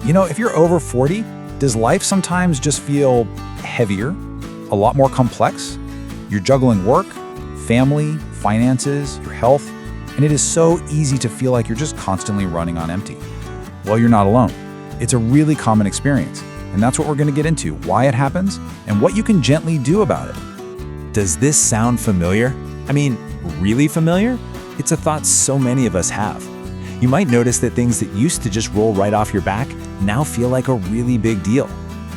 If you're over 40, does life sometimes just feel heavier, a lot more complex? You're juggling work, family, finances, your health, and it is so easy to feel like you're just constantly running on empty. Well, you're not alone. It's a really common experience, and that's what we're going to get into, why it happens, and what you can gently do about it. Does this sound familiar? I mean, really familiar? It's a thought so many of us have. You might notice that things that used to just roll right off your back now feel like a really big deal.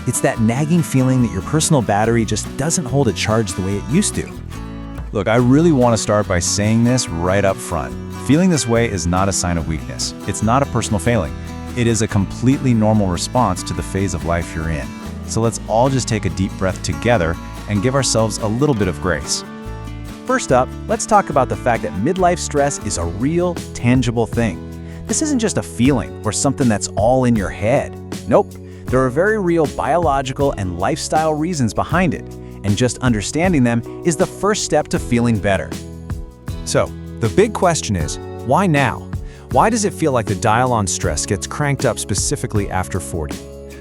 It's that nagging feeling that your personal battery just doesn't hold a charge the way it used to. Look, I really want to start by saying this right up front. Feeling this way is not a sign of weakness. It's not a personal failing. It is a completely normal response to the phase of life you're in. So let's all just take a deep breath together and give ourselves a little bit of grace. First up, let's talk about the fact that midlife stress is a real, tangible thing. This isn't just a feeling or something that's all in your head. Nope, there are very real biological and lifestyle reasons behind it, and just understanding them is the first step to feeling better. So, the big question is, why now? Why does it feel like the dial on stress gets cranked up specifically after 40?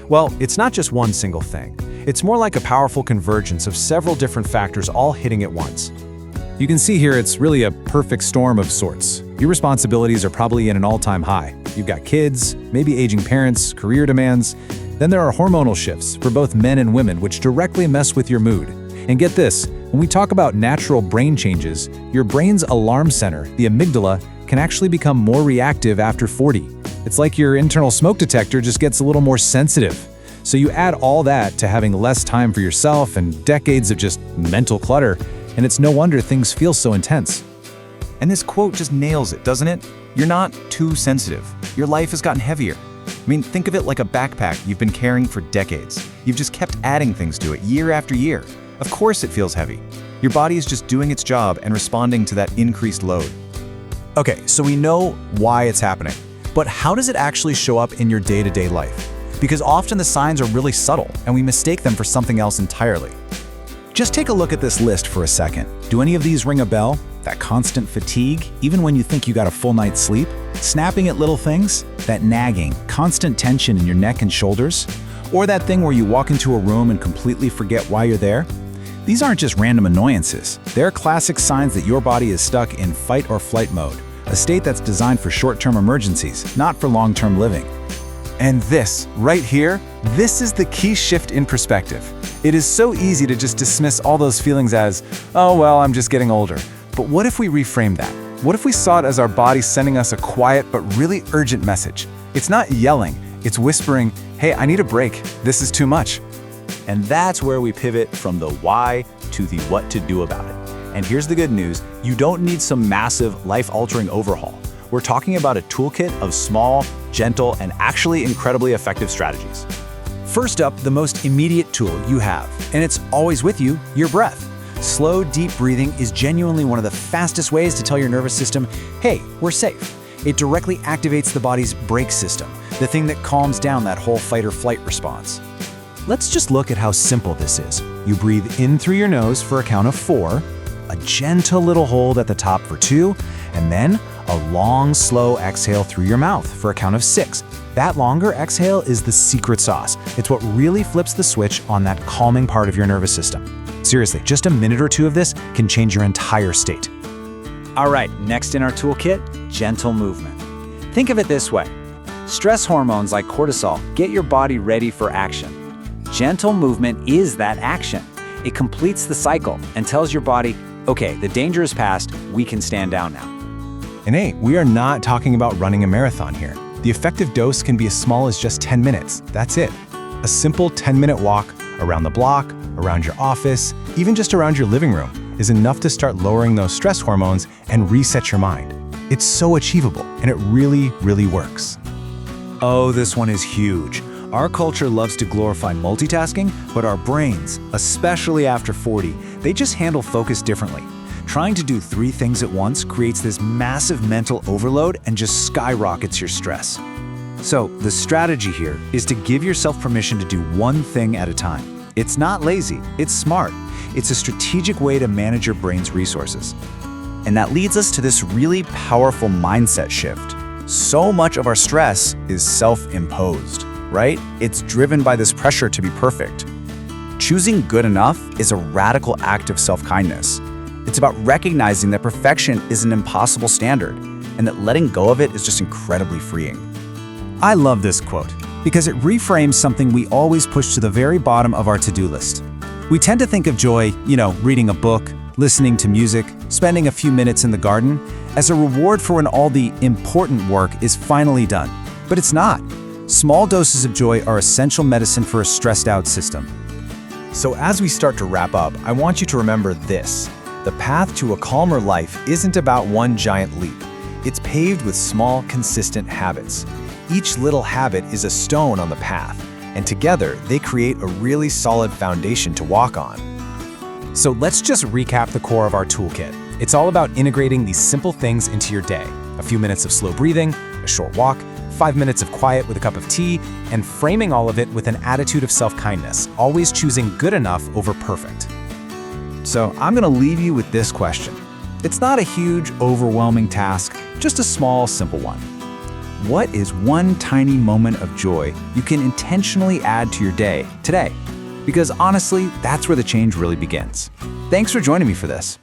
Well, it's not just one single thing. It's more like a powerful convergence of several different factors all hitting at once. You can see here it's really a perfect storm of sorts. Your responsibilities are probably in an all-time high. You've got kids, maybe aging parents, career demands. Then there are hormonal shifts for both men and women which directly mess with your mood. And get this, when we talk about natural brain changes, your brain's alarm center, the amygdala, can actually become more reactive after 40. It's like your internal smoke detector just gets a little more sensitive. So you add all that to having less time for yourself and decades of just mental clutter, and it's no wonder things feel so intense. And this quote just nails it, doesn't it? You're not too sensitive. Your life has gotten heavier. I mean, think of it like a backpack you've been carrying for decades. You've just kept adding things to it year after year. Of course it feels heavy. Your body is just doing its job and responding to that increased load. Okay, so we know why it's happening, but how does it actually show up in your day-to-day life? Because often the signs are really subtle, and we mistake them for something else entirely. Just take a look at this list for a second. Do any of these ring a bell? That constant fatigue, even when you think you got a full night's sleep? Snapping at little things? That nagging, constant tension in your neck and shoulders? Or that thing where you walk into a room and completely forget why you're there? These aren't just random annoyances. They're classic signs that your body is stuck in fight or flight mode, a state that's designed for short-term emergencies, not for long-term living. And this, right here, this is the key shift in perspective. It is so easy to just dismiss all those feelings as, oh well, I'm just getting older. But what if we reframe that? What if we saw it as our body sending us a quiet but really urgent message? It's not yelling, it's whispering, hey, I need a break, this is too much. And that's where we pivot from the why to the what to do about it. And here's the good news, you don't need some massive, life-altering overhaul. We're talking about a toolkit of small, gentle, and actually incredibly effective strategies. First up, the most immediate tool you have, and it's always with you, your breath. Slow, deep breathing is genuinely one of the fastest ways to tell your nervous system, hey, we're safe. It directly activates the body's brake system, the thing that calms down that whole fight or flight response. Let's just look at how simple this is. You breathe in through your nose for a count of 4, a gentle little hold at the top for 2, and then a long, slow exhale through your mouth for a count of 6. That longer exhale is the secret sauce. It's what really flips the switch on that calming part of your nervous system. Seriously, just a minute or 2 of this can change your entire state. All right, next in our toolkit, gentle movement. Think of it this way. Stress hormones like cortisol get your body ready for action. Gentle movement is that action. It completes the cycle and tells your body, okay, the danger is past, we can stand down now. And hey, we are not talking about running a marathon here. The effective dose can be as small as just 10 minutes. That's it. A simple 10-minute walk around the block, around your office, even just around your living room is enough to start lowering those stress hormones and reset your mind. It's so achievable, and it really, really works. Oh, this one is huge. Our culture loves to glorify multitasking, but our brains, especially after 40, they just handle focus differently. Trying to do 3 things at once creates this massive mental overload and just skyrockets your stress. So the strategy here is to give yourself permission to do one thing at a time. It's not lazy, it's smart. It's a strategic way to manage your brain's resources. And that leads us to this really powerful mindset shift. So much of our stress is self-imposed. right? It's driven by this pressure to be perfect. Choosing good enough is a radical act of self-kindness. It's about recognizing that perfection is an impossible standard, and that letting go of it is just incredibly freeing. I love this quote because it reframes something we always push to the very bottom of our to-do list. We tend to think of joy, reading a book, listening to music, spending a few minutes in the garden, as a reward for when all the important work is finally done. But it's not. Small doses of joy are essential medicine for a stressed-out system. So as we start to wrap up, I want you to remember this. The path to a calmer life isn't about one giant leap. It's paved with small, consistent habits. Each little habit is a stone on the path, and together they create a really solid foundation to walk on. So let's just recap the core of our toolkit. It's all about integrating these simple things into your day. A few minutes of slow breathing, a short walk, 5 minutes of quiet with a cup of tea, and framing all of it with an attitude of self-kindness, always choosing good enough over perfect. So I'm going to leave you with this question. It's not a huge, overwhelming task, just a small, simple one. What is one tiny moment of joy you can intentionally add to your day today? Because honestly, that's where the change really begins. Thanks for joining me for this.